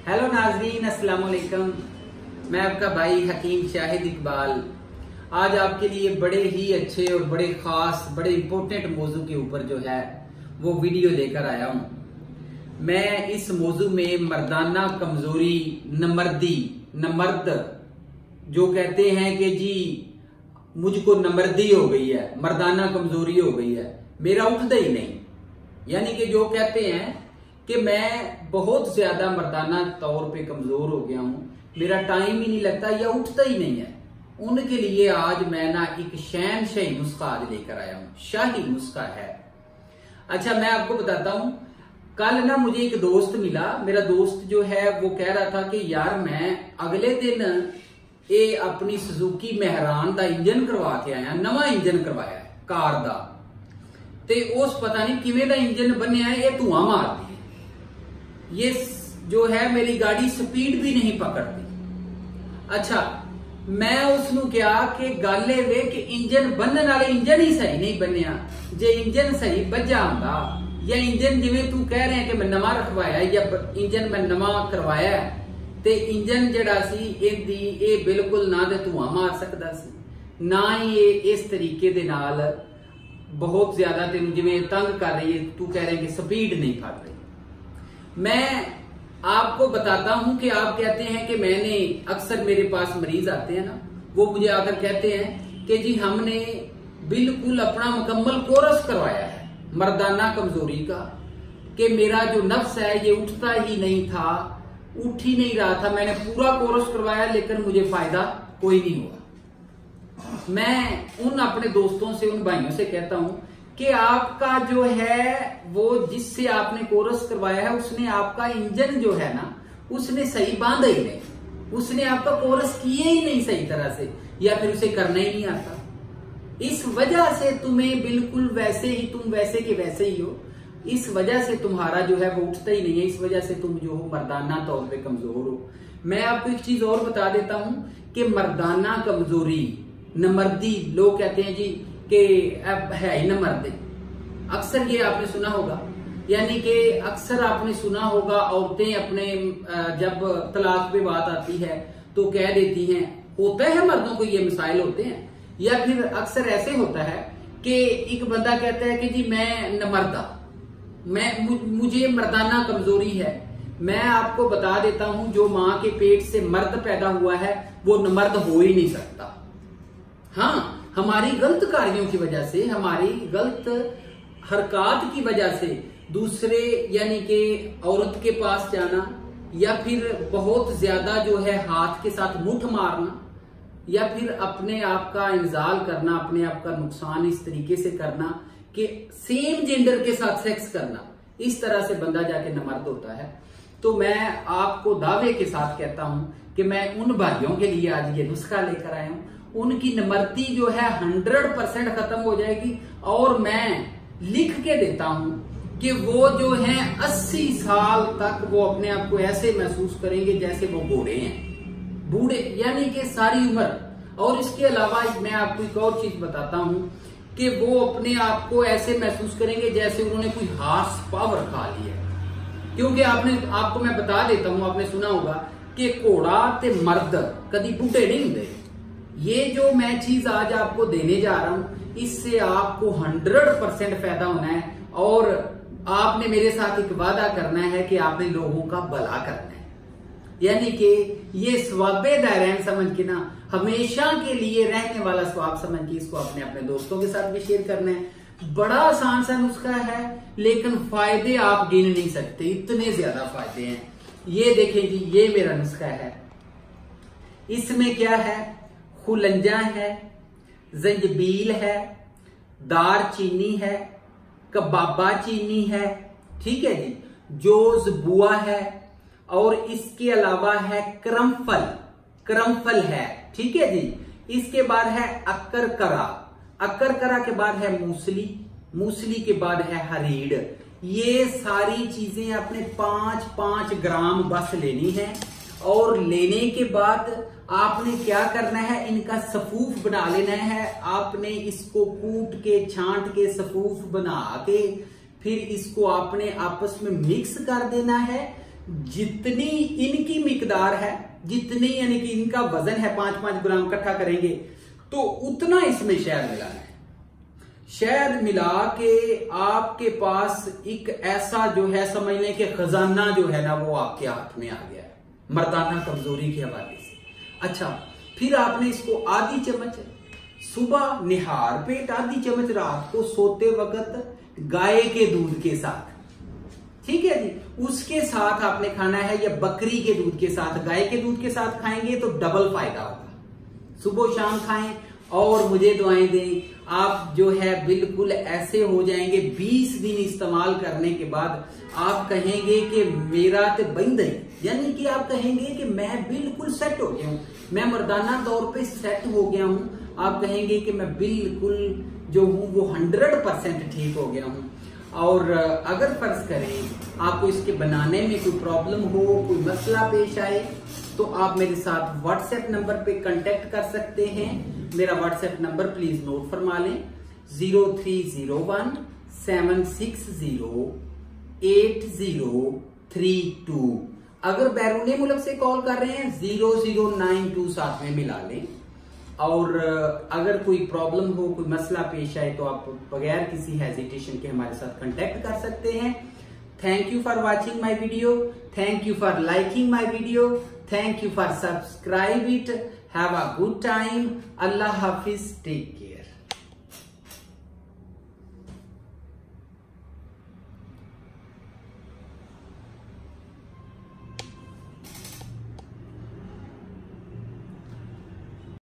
Hello नाजरीन, अस्सलाम वालेकुम। मैं आपका भाई हकीम शाहिद इकबाल आज आपके लिए बड़े ही अच्छे और बड़े खास बड़े इंपॉर्टेंट मौजू के ऊपर जो है वो वीडियो लेकर आया हूं। मैं इस मौजू में मर्दाना कमजोरी, नमर्द जो कहते हैं कि जी मुझको नमर्दी हो गई है, मर्दाना कमजोरी हो गई है, मेरा उठता ही नहीं, यानी कि जो कहते हैं कि मैं बहुत ज्यादा मर्दाना तौर पे कमजोर हो गया हूं, मेरा टाइम ही नहीं लगता या उठता ही नहीं है, उनके लिए आज मैं ना एक शहनशाही नुस्खा आज लेकर आया हूं। शाही नुस्खा है। अच्छा, मैं आपको बताता हूं, कल ना मुझे एक दोस्त मिला। मेरा दोस्त जो है वो कह रहा था कि यार मैं अगले दिन ये अपनी सुजुकी मेहरान का इंजन करवा के आया, नवा इंजन करवाया है कार का, ते उस पता नहीं किवें दा इंजन बनया है, ये धुआं मारदी है, ये जो है मेरी गाड़ी स्पीड भी नहीं पकड़ती। अच्छा, मैं उसनू क्या कि गल ये वे कि इंजन बनने वाले इंजन ही सही नहीं बनया। जे इंजन सही बजा हुंदा या इंजन जिवें तू कह रहे हैं कि मैं नवा रखवाया या इंजन मैं नवा करवाया ते इंजन जड़ा सी ये बिल्कुल ना ते धुआं मार सकदा सी, ना ही ये इस तरीके दे नाल बहुत ज्यादा तेन जिवें तंग कर रही है, तू कह रहे हैं कि स्पीड नहीं फड़ रही। मैं आपको बताता हूं कि आप कहते हैं कि मैंने अक्सर मेरे पास मरीज आते हैं ना, वो मुझे आकर कहते हैं कि जी हमने बिल्कुल अपना मुकम्मल कोर्स करवाया है मर्दाना कमजोरी का, कि मेरा जो नफ्स है ये उठता ही नहीं था, उठ ही नहीं रहा था, मैंने पूरा कोर्स करवाया लेकिन मुझे फायदा कोई नहीं हुआ। मैं उन अपने दोस्तों से, उन भाइयों से कहता हूं कि आपका जो है वो जिससे आपने कोर्स करवाया है उसने आपका इंजन जो है ना उसने सही बांधा ही नहीं, उसने आपका कोर्स किए ही नहीं सही तरह से, या फिर उसे करना ही नहीं आता। इस वजह से तुम्हें बिल्कुल वैसे ही, तुम वैसे के वैसे ही हो, इस वजह से तुम्हारा जो है वो उठता ही नहीं है, इस वजह से तुम जो हो मर्दाना तौर पे कमजोर हो। मैं आपको एक चीज और बता देता हूं कि मर्दाना कमजोरी, नमर्दी, लोग कहते हैं जी कि अब है ही नमर्द, अक्सर ये आपने सुना होगा, यानी कि अक्सर आपने सुना होगा औरतें अपने जब तलाक पे बात आती है तो कह देती हैं, होता है मर्दों को ये मसाइल होते हैं, या फिर अक्सर ऐसे होता है कि एक बंदा कहता है कि जी मैं नमर्दा, मुझे मर्दाना कमजोरी है। मैं आपको बता देता हूं, जो मां के पेट से मर्द पैदा हुआ है वो नमर्द हो ही नहीं सकता। हाँ, हमारी गलत कार्यों की वजह से, हमारी गलत हरकत की वजह से दूसरे यानी कि औरत के पास जाना, या फिर बहुत ज्यादा जो है हाथ के साथ मुठ मारना, या फिर अपने आप का इंजाल करना, अपने आप का नुकसान इस तरीके से करना कि सेम जेंडर के साथ सेक्स करना, इस तरह से बंदा जाके नमर्द होता है। तो मैं आपको दावे के साथ कहता हूं कि मैं उन भाइयों के लिए आज ये नुस्खा लेकर आया हूं, उनकी नमर्दी जो है 100% खत्म हो जाएगी। और मैं लिख के देता हूं कि वो जो हैं 80 साल तक वो अपने आप को ऐसे महसूस करेंगे जैसे वो बूढ़े हैं, बूढ़े यानी कि सारी उम्र। और इसके अलावा मैं आपको एक और चीज बताता हूं कि वो अपने आप को ऐसे महसूस करेंगे जैसे उन्होंने कोई हार्स पावर खा ली है। क्योंकि आपको मैं बता देता हूं, आपने सुना होगा कि घोड़ा ते मर्द कभी बूढ़े नहीं होते। ये जो मैं चीज आज आपको देने जा रहा हूं, इससे आपको 100% फायदा होना है, और आपने मेरे साथ एक वादा करना है कि आपने लोगों का भला करना है, यानी कि ये स्वाबे दायरैन समझ के ना, हमेशा के लिए रहने वाला स्वाब समझ के इसको अपने दोस्तों के साथ भी शेयर करना है। बड़ा आसान सा नुस्खा है, लेकिन फायदे आप गिन नहीं सकते, इतने ज्यादा फायदे हैं। ये देखें जी, ये मेरा नुस्खा है। इसमें क्या है? खुलंजा है, जंजबील है, दार चीनी है, कबाबा चीनी है, ठीक है जी, जोज बुआ है, और इसके अलावा है करमफल है, ठीक है जी। इसके बाद है अक्कर के बाद है मूसली के बाद है हरीड़। ये सारी चीजें आपने 5-5 ग्राम बस लेनी है, और लेने के बाद आपने क्या करना है, इनका सफूफ बना लेना है। आपने इसको कूट के छांट के सफूफ बना के फिर इसको आपने आपस में मिक्स कर देना है। जितनी इनकी मिकदार है, जितनी यानी कि इनका वजन है 5-5 ग्राम इकट्ठा करेंगे तो उतना इसमें शहद मिलाना है। शहद मिला के आपके पास एक ऐसा जो है समझ लें कि खजाना जो है ना वो आपके हाथ में आ गया है मर्दाना कमजोरी के हवाले से। अच्छा, फिर आपने इसको आधी चम्मच सुबह निहार पेट, आधी चम्मच रात को सोते वक्त गाय के दूध के साथ, ठीक है जी, उसके साथ आपने खाना है, या बकरी के दूध के साथ। गाय के दूध के साथ खाएंगे तो डबल फायदा होगा। सुबह शाम खाएं और मुझे दुआएं दें। आप जो है बिल्कुल ऐसे हो जाएंगे, 20 दिन इस्तेमाल करने के बाद आप कहेंगे कि मेरा तो बंद है, यानी कि आप कहेंगे कि मैं बिल्कुल सेट हो गया हूं, मैं मर्दाना तौर पे सेट हो गया हूं। आप कहेंगे कि मैं बिल्कुल जो हूं वो 100% ठीक हो गया हूं। और अगर फर्ज करें आपको इसके बनाने में कोई प्रॉब्लम हो, कोई मसला पेश आए, तो आप मेरे साथ व्हाट्सएप नंबर पे कांटेक्ट कर सकते हैं। मेरा व्हाट्सएप नंबर प्लीज नोट फरमा लें, 0301 760 8032। अगर बैरूनी मुल्क से कॉल कर रहे हैं 0092 साथ में मिला लें। और अगर कोई प्रॉब्लम हो, कोई मसला पेश आए, तो आप बगैर किसी हेजिटेशन के हमारे साथ कांटेक्ट कर सकते हैं। Thank you for watching my video, thank you for liking my video, thank you for subscribe it. Have a good time. अल्लाह हाफिज, टेक केयर।